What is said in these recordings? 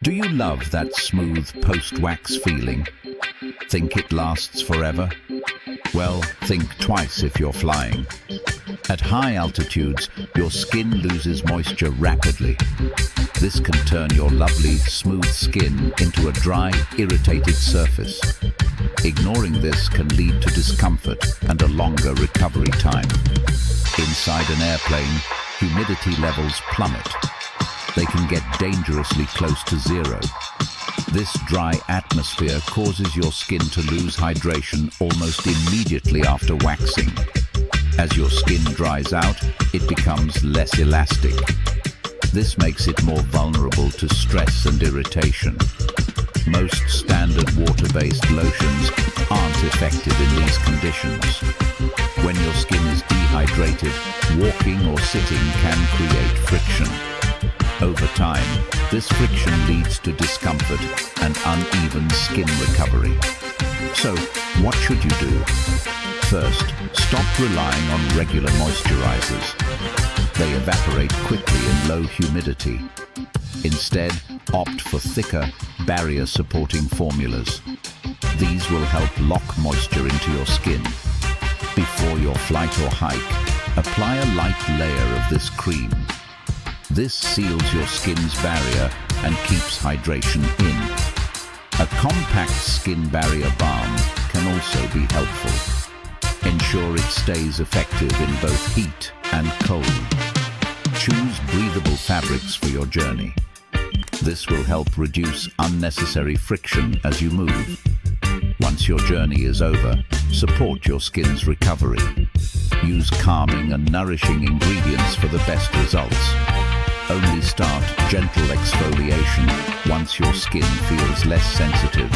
Do you love that smooth post-wax feeling? Think it lasts forever? Well, think twice if you're flying. At high altitudes, your skin loses moisture rapidly. This can turn your lovely, smooth skin into a dry, irritated surface. Ignoring this can lead to discomfort and a longer recovery time. Inside an airplane, humidity levels plummet. They can get dangerously close to zero. This dry atmosphere causes your skin to lose hydration almost immediately after waxing. As your skin dries out, it becomes less elastic. This makes it more vulnerable to stress and irritation. Most standard water-based lotions aren't effective in these conditions. When your skin is dehydrated, walking or sitting can create friction. Over time, this friction leads to discomfort and uneven skin recovery. So, what should you do? First, stop relying on regular moisturizers. They evaporate quickly in low humidity. Instead, opt for thicker, barrier-supporting formulas. These will help lock moisture into your skin. Before your flight or hike, apply a light layer of this cream. This seals your skin's barrier and keeps hydration in. A compact skin barrier balm can also be helpful. Ensure it stays effective in both heat and cold. Choose breathable fabrics for your journey. This will help reduce unnecessary friction as you move. Once your journey is over, support your skin's recovery. Use calming and nourishing ingredients for the best results. Only start gentle exfoliation once your skin feels less sensitive.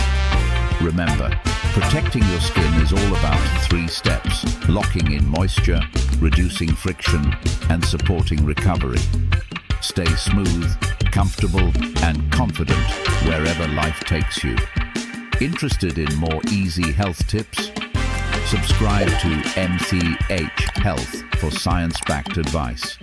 Remember, protecting your skin is all about 3 steps: locking in moisture, reducing friction, and supporting recovery. Stay smooth, comfortable, and confident wherever life takes you. Interested in more easy health tips? Subscribe to MCH Health for science-backed advice.